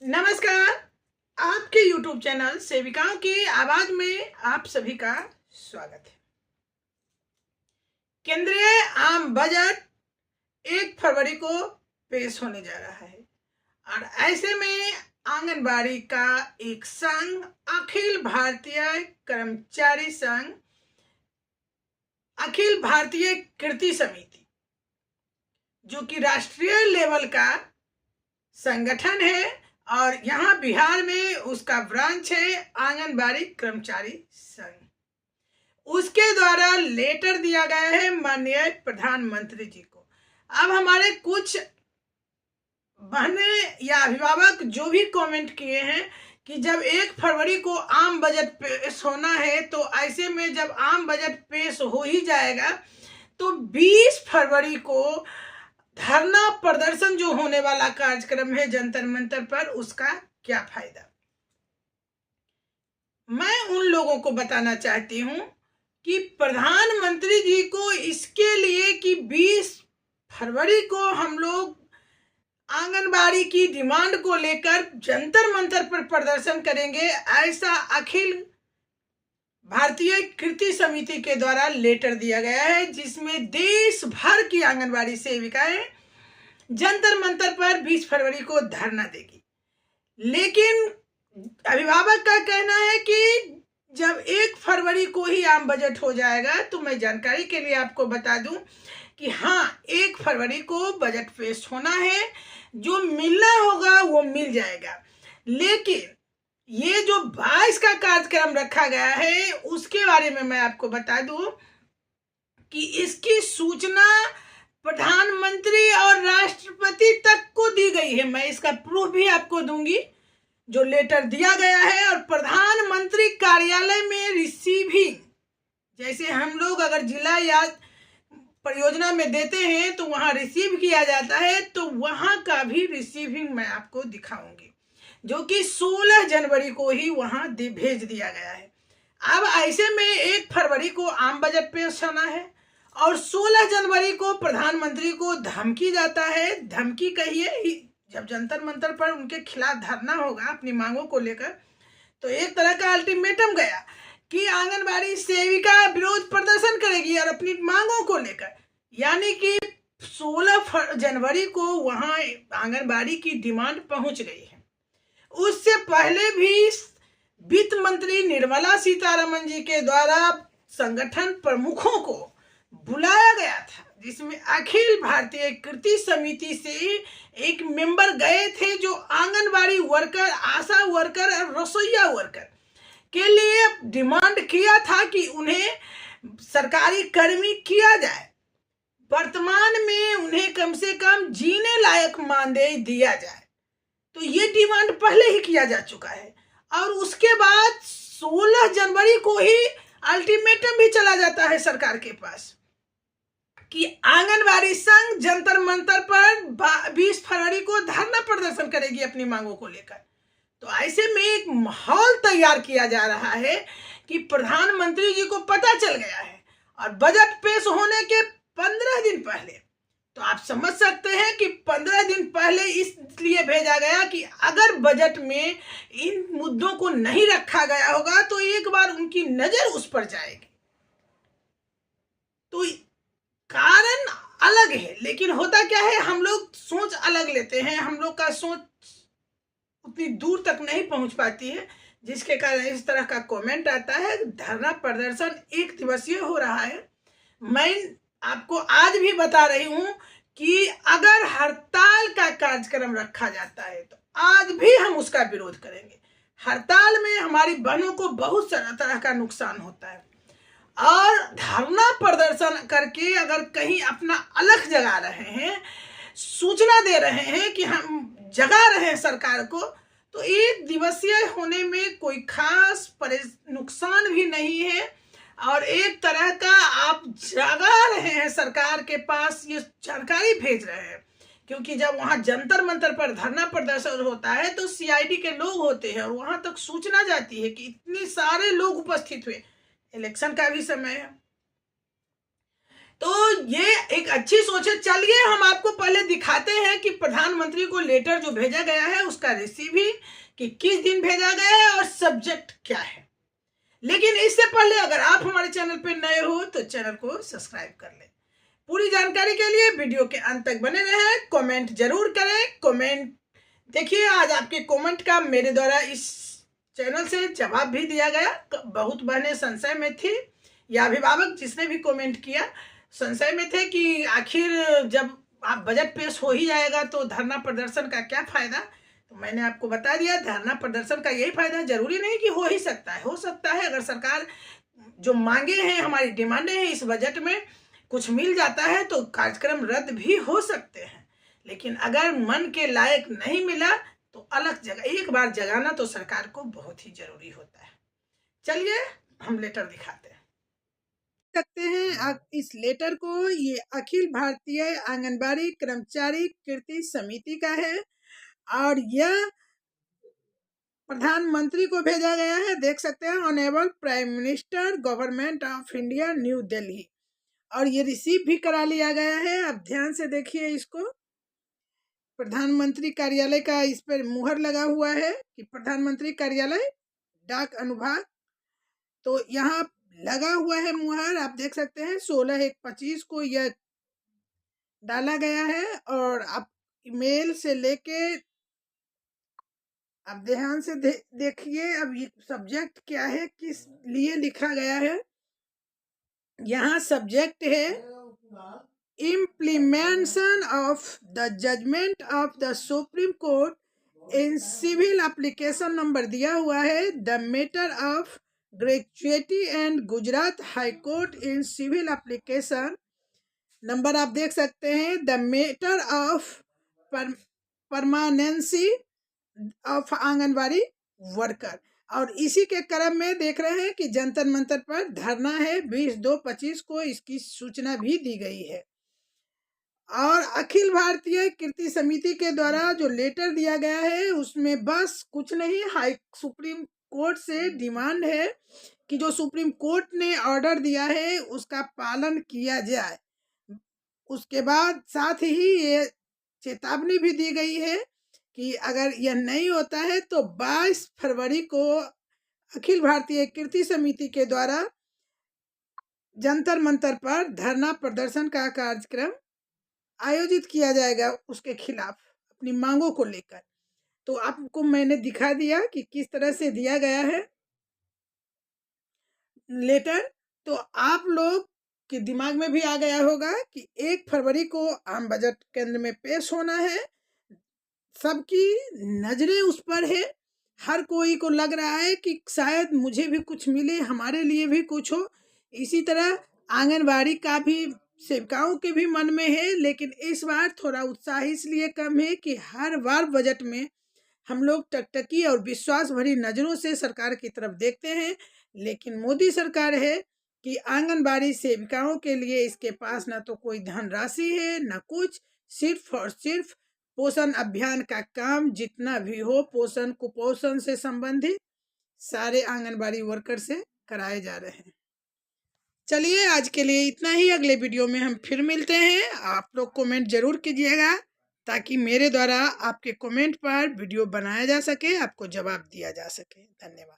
नमस्कार। आपके YouTube channel सेविकाओं की आवाज में आप सभी का स्वागत है। केंद्रीय आम बजट 1 फरवरी को पेश होने जा रहा है और ऐसे में आंगनबाड़ी का एक संघ अखिल भारतीय कर्मचारी संघ, अखिल भारतीय कृति समिति, जो कि राष्ट्रीय लेवल का संगठन है और यहाँ बिहार में उसका ब्रांच है आंगनबाड़ी कर्मचारी संघ, उसके द्वारा लेटर दिया गया है माननीय प्रधानमंत्री जी को। अब हमारे कुछ बहनें या अभिभावक जो भी कमेंट किए हैं कि जब 1 फरवरी को आम बजट पेश होना है तो ऐसे में जब आम बजट पेश हो ही जाएगा तो 20 फरवरी को धरना प्रदर्शन जो होने वाला कार्यक्रम है जंतर मंतर पर, उसका क्या फायदा। मैं उन लोगों को बताना चाहती हूं कि प्रधानमंत्री जी को इसके लिए कि 20 फरवरी को हम लोग आंगनबाड़ी की डिमांड को लेकर जंतर मंतर पर प्रदर्शन करेंगे, ऐसा अखिल भारतीय कृति समिति के द्वारा लेटर दिया गया है, जिसमें देश भर की आंगनबाड़ी सेविकाएं जंतर मंतर पर 20 फरवरी को धरना देगी। लेकिन अभिभावक का कहना है कि जब 1 फरवरी को ही आम बजट हो जाएगा, तो मैं जानकारी के लिए आपको बता दूं कि हाँ, 1 फरवरी को बजट पेश होना है, जो मिलना होगा वो मिल जाएगा। लेकिन ये जो 22 का कार्यक्रम रखा गया है उसके बारे में मैं आपको बता दूं कि इसकी सूचना प्रधानमंत्री और राष्ट्रपति तक को दी गई है। मैं इसका प्रूफ भी आपको दूंगी, जो लेटर दिया गया है। और प्रधानमंत्री कार्यालय में रिसीविंग, जैसे हम लोग अगर जिला या परियोजना में देते हैं तो वहां रिसीव किया जाता है, तो वहां का भी रिसीविंग मैं आपको दिखाऊंगी, जो कि 16 जनवरी को ही वहां भेज दिया गया है। अब ऐसे में 1 फरवरी को आम बजट पेश होना है और 16 जनवरी को प्रधानमंत्री को धमकी जाता है, धमकी कहिए, जब जंतर मंतर पर उनके खिलाफ धरना होगा अपनी मांगों को लेकर, तो एक तरह का अल्टीमेटम गया कि आंगनबाड़ी सेविका विरोध प्रदर्शन करेगी और अपनी मांगों को लेकर, यानी कि 16 जनवरी को वहां आंगनबाड़ी की डिमांड पहुंच गई है। उससे पहले भी वित्त मंत्री निर्मला सीतारमण जी के द्वारा संगठन प्रमुखों को बुलाया गया था, जिसमें अखिल भारतीय कृति समिति से एक मेंबर गए थे, जो आंगनबाड़ी वर्कर, आशा वर्कर और रसोईया वर्कर के लिए डिमांड किया था कि उन्हें सरकारी कर्मी किया जाए, वर्तमान में उन्हें कम से कम जीने लायक मानदेय दिया जाए। तो ये डिमांड पहले ही किया जा चुका है और उसके बाद 16 जनवरी को ही अल्टीमेटम भी चला जाता है सरकार के पास कि आंगनबाड़ी संघ जंतर मंतर पर 20 फरवरी को धरना प्रदर्शन करेगी अपनी मांगों को लेकर। तो ऐसे में एक माहौल तैयार किया जा रहा है कि प्रधानमंत्री जी को पता चल गया है और बजट पेश होने के 15 दिन पहले, तो आप समझ सकते हैं कि 15 दिन पहले इसलिए भेजा गया कि अगर बजट में इन मुद्दों को नहीं रखा गया होगा तो एक बार उनकी नजर उस पर जाएगी। तो कारण अलग है, लेकिन होता क्या है, हम लोग सोच अलग लेते हैं, हम लोग का सोच उतनी दूर तक नहीं पहुंच पाती है, जिसके कारण इस तरह का कमेंट आता है। धरना प्रदर्शन 1 दिवसीय हो रहा है। मैं आपको आज भी बता रही हूं कि अगर हड़ताल का कार्यक्रम रखा जाता है तो आज भी हम उसका विरोध करेंगे। हड़ताल में हमारी बहनों को बहुत सारा तरह का नुकसान होता है और धरना प्रदर्शन करके अगर कहीं अपना अलख जगा रहे हैं, सूचना दे रहे हैं कि हम जगा रहे हैं सरकार को, तो 1 दिवसीय होने में कोई खास नुकसान भी नहीं है और एक तरह का आप जगा रहे हैं सरकार के पास, ये जानकारी भेज रहे हैं। क्योंकि जब वहां जंतर मंतर पर धरना प्रदर्शन होता है तो सीआईडी के लोग होते हैं और वहां तक सूचना जाती है कि इतने सारे लोग उपस्थित हुए, इलेक्शन का भी समय है। तो ये एक अच्छी सोच है। चलिए हम आपको पहले दिखाते हैं कि प्रधानमंत्री को लेटर जो भेजा गया है उसका रिसीविंग कि किस दिन भेजा गया है और सब्जेक्ट क्या है। लेकिन इससे पहले अगर आप हमारे चैनल पर नए हो तो चैनल को सब्सक्राइब कर लें। पूरी जानकारी के लिए वीडियो के अंत तक बने रहें। कमेंट जरूर करें। कमेंट देखिए, आज आपके कमेंट का मेरे द्वारा इस चैनल से जवाब भी दिया गया। बहुत बहनें संशय में थी या अभिभावक जिसने भी कमेंट किया संशय में थे कि आखिर जब आप बजट पेश हो ही जाएगा तो धरना प्रदर्शन का क्या फायदा। तो मैंने आपको बता दिया धरना प्रदर्शन का यही फायदा। जरूरी नहीं कि हो ही सकता है, हो सकता है अगर सरकार जो मांगे हैं, हमारी डिमांडें हैं इस बजट में कुछ मिल जाता है तो कार्यक्रम रद्द भी हो सकते हैं। लेकिन अगर मन के लायक नहीं मिला तो अलग जगह एक बार जगाना तो सरकार को बहुत ही जरूरी होता है। चलिए हम लेटर दिखाते हैं। सकते हैं इस लेटर को, ये अखिल भारतीय आंगनबाड़ी कर्मचारी कीर्ति समिति का है और यह प्रधानमंत्री को भेजा गया है। देख सकते हैं honourable prime minister government of India new Delhi, और ये रिसीव भी करा लिया गया है। अब ध्यान से देखिए इसको। प्रधानमंत्री कार्यालय का इस पर मुहर लगा हुआ है कि प्रधानमंत्री कार्यालय डाक अनुभाग, तो यहाँ लगा हुआ है मुहर। आप देख सकते हैं 16/1/25 को यह डाला गया है। और आप ईमेल से लेके अब ध्यान से देखिए अब ये सब्जेक्ट क्या है, किस लिए लिखा गया है। यहाँ सब्जेक्ट है implementation of the judgment of the Supreme Court in civil application number दिया हुआ है the matter of gratuity and Gujarat High Court in civil application number आप देख सकते हैं the matter of permanency of anganwadi worker. और इसी के क्रम में देख रहे हैं कि जंतर मंतर पर धरना है 20/2/25 को, इसकी सूचना भी दी गई है। और अखिल भारतीय कीर्ति समिति के द्वारा जो लेटर दिया गया है उसमें बस कुछ नहीं, सुप्रीम कोर्ट से डिमांड है कि जो सुप्रीम कोर्ट ने ऑर्डर दिया है उसका पालन किया जाए। उसके बाद साथ ही ये चेतावनी भी दी गई है कि अगर यह नहीं होता है तो 22 फरवरी को अखिल भारतीय कीर्ति समिति के द्वारा जंतर मंतर पर धरना प्रदर्शन का कार्यक्रम आयोजित किया जाएगा उसके खिलाफ अपनी मांगों को लेकर। तो आपको मैंने दिखा दिया कि किस तरह से दिया गया है लेटर। तो आप लोग के दिमाग में भी आ गया होगा कि 1 फरवरी को आम बजट केंद्र में पेश होना है। सबकी नजरें उस पर है। हर कोई को लग रहा है कि शायद मुझे भी कुछ मिले, हमारे लिए भी कुछ हो। इसी तरह आंगनबाड़ी का भी सेविकाओं के भी मन में है। लेकिन इस बार थोड़ा उत्साह इसलिए कम है कि हर बार बजट में हम लोग टकटकी और विश्वास भरी नजरों से सरकार की तरफ देखते हैं। लेकिन मोदी सरकार है कि आंगनबाड़ी सेविकाओं के लिए इसके पास ना तो कोई धनराशि है ना कुछ, सिर्फ और सिर्फ पोषण अभियान का काम जितना भी हो पोषण कुपोषण से संबंधित सारे आंगनबाड़ी वर्कर से कराए जा रहे हैं। चलिए आज के लिए इतना ही। अगले वीडियो में हम फिर मिलते हैं। आप लोग कमेंट जरूर कीजिएगा ताकि मेरे द्वारा आपके कमेंट पर वीडियो बनाया जा सके, आपको जवाब दिया जा सके। धन्यवाद।